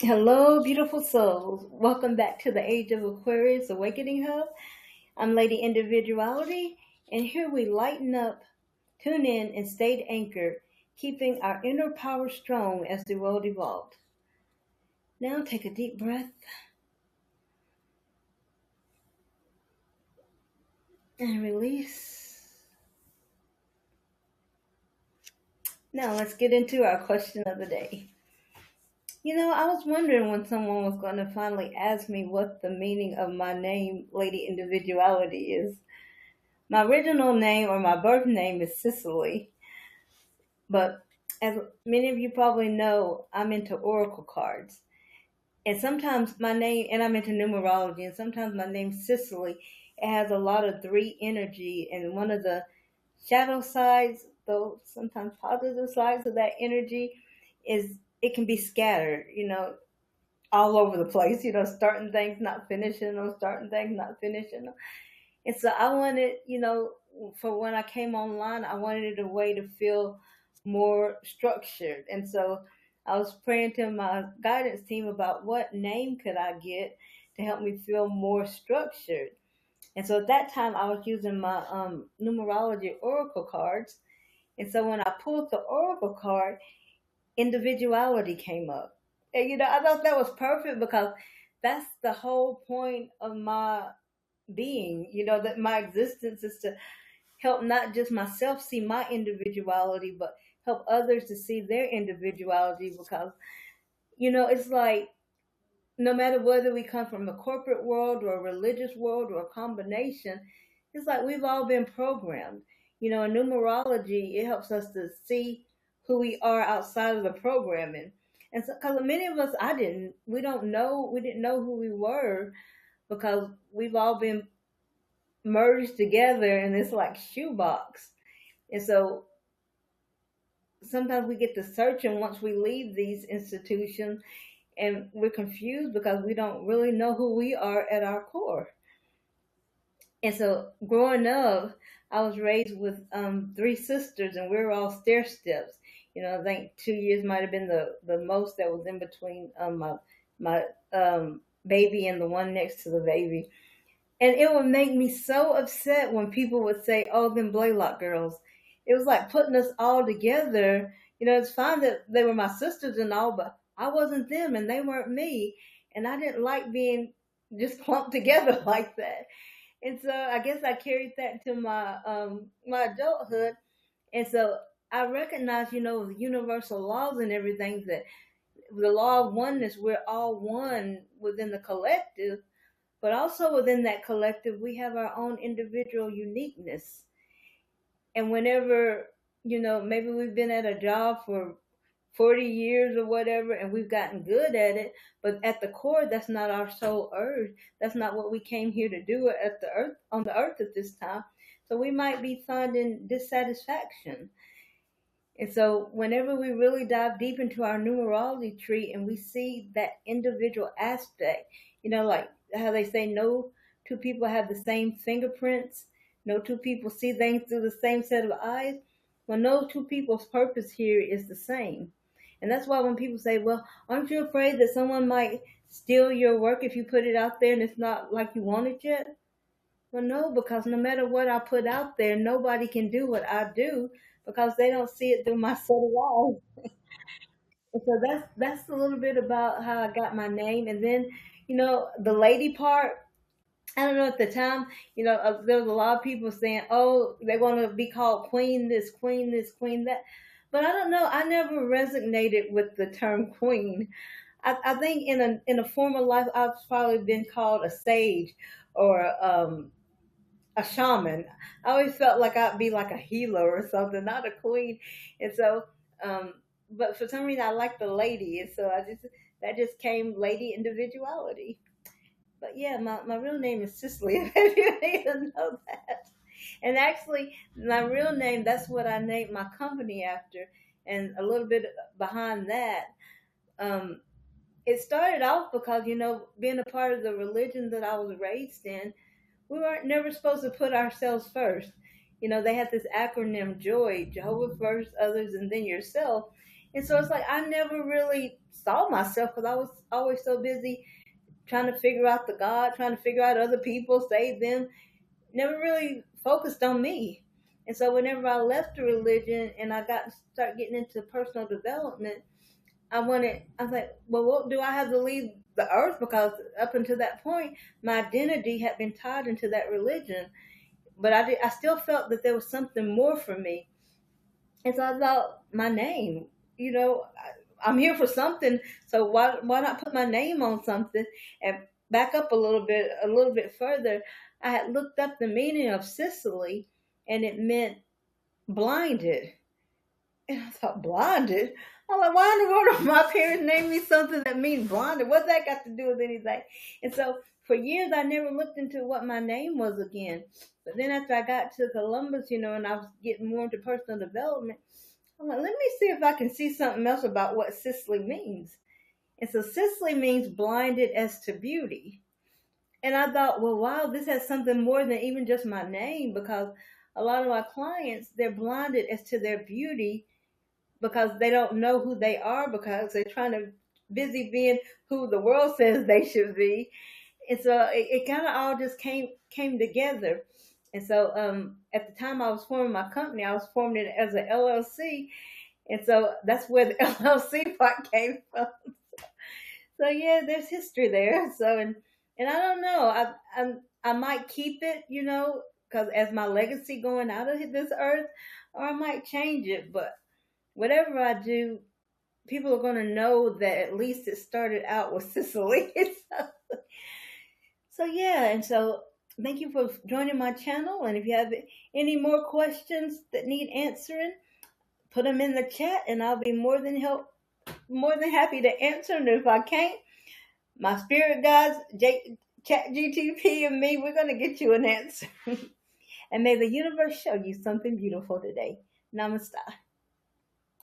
Hello, beautiful souls. Welcome back to the Age of Aquarius Awakening Hub. I'm Lady Individuality, and here we lighten up, tune in, and stay anchored, keeping our inner power strong as the world evolved. Now take a deep breath and release. Now let's get into our question of the day. I was wondering when someone was going to finally ask me what the meaning of my name, Lady Individuality, is. My original name or my birth name is Cicely, but as many of you probably know, I'm into oracle cards. And sometimes my name, and I'm into numerology, and sometimes my name, Cicely, it has a lot of three energy, and one of the shadow sides, though sometimes positive sides of that energy, is it can be scattered, all over the place, starting things, not finishing them, starting things, not finishing them. And so I wanted, for when I came online, I wanted a way to feel more structured. And so I was praying to my guidance team about what name could I get to help me feel more structured. And so at that time, I was using my numerology oracle cards. And so when I pulled the oracle card, individuality came up. And, I thought that was perfect because that's the whole point of my being, that my existence is to help not just myself see my individuality, but help others to see their individuality because, it's like no matter whether we come from a corporate world or a religious world or a combination, it's like we've all been programmed. In numerology, it helps us to see who we are outside of the programming. And so, because many of us, we didn't know who we were because we've all been merged together in this like shoebox. And so sometimes we get to searching once we leave these institutions and we're confused because we don't really know who we are at our core. And so growing up, I was raised with three sisters and we were all stair steps. I think 2 years might have been the most that was in between my baby and the one next to the baby. And it would make me so upset when people would say, oh, them Blaylock girls. It was like putting us all together. It's fine that they were my sisters and all, but I wasn't them and they weren't me. And I didn't like being just clumped together like that. And so I guess I carried that to my adulthood. And so I recognize, the universal laws and everything, that the law of oneness, we're all one within the collective. But also within that collective, we have our own individual uniqueness. And whenever, maybe we've been at a job for 40 years or whatever, and we've gotten good at it, but at the core, that's not our sole urge. That's not what we came here to do at the earth, on the earth at this time. So we might be finding dissatisfaction. And so whenever we really dive deep into our numerology tree and we see that individual aspect, like how they say no two people have the same fingerprints, no two people see things through the same set of eyes. Well, no two people's purpose here is the same. And that's why when people say, well, aren't you afraid that someone might steal your work if you put it out there and it's not like you want it yet? Well, no, because no matter what I put out there, nobody can do what I do because they don't see it through my set of eyes. And so that's a little bit about how I got my name. And then, the lady part, I don't know at the time, there was a lot of people saying, oh, they want to be called queen this, queen that. But I don't know. I never resonated with the term queen. I think in a former life, I've probably been called a sage or a shaman. I always felt like I'd be like a healer or something, not a queen. And so, but for some reason, I like the lady, and so that just came Lady Individuality. But yeah, my real name is Cicely. If you need to know that. And actually, my real name, that's what I named my company after. And a little bit behind that, um, it started off because, being a part of the religion that I was raised in, we weren't never supposed to put ourselves first. They had this acronym JOY, Jehovah first, others, and then yourself. And so it's like I never really saw myself because I was always so busy trying to figure out the God, trying to figure out other people, save them, never really focused on me. And so whenever I left the religion and I got start getting into personal development, I was like, well, what do I have to leave the earth? Because up until that point, my identity had been tied into that religion. But I still felt that there was something more for me. And so I thought, my name, I'm here for something. So why not put my name on something? And back up a little bit further, I had looked up the meaning of Cicely, and it meant blinded. And I thought, blinded? I'm like, why in the world did my parents name me something that means blinded? What's that got to do with anything? And so for years, I never looked into what my name was again. But then after I got to Columbus, and I was getting more into personal development, I'm like, let me see if I can see something else about what Cicely means. And so Cicely means blinded as to beauty. And I thought, well, wow, this has something more than even just my name, because a lot of my clients, they're blinded as to their beauty because they don't know who they are, because they're trying to busy being who the world says they should be. And so it kind of all just came together. And so at the time I was forming my company, I was forming it as an LLC. And so that's where the LLC part came from. So yeah, there's history there. So and I don't know, I might keep it, because as my legacy going out of this earth, or I might change it. But whatever I do, people are going to know that at least it started out with Cicely. So yeah, and so thank you for joining my channel. And if you have any more questions that need answering, put them in the chat, and I'll be more than happy to answer. And if I can't, my spirit guides, Chat GTP, and me, we're gonna get you an answer. And may the universe show you something beautiful today. Namaste.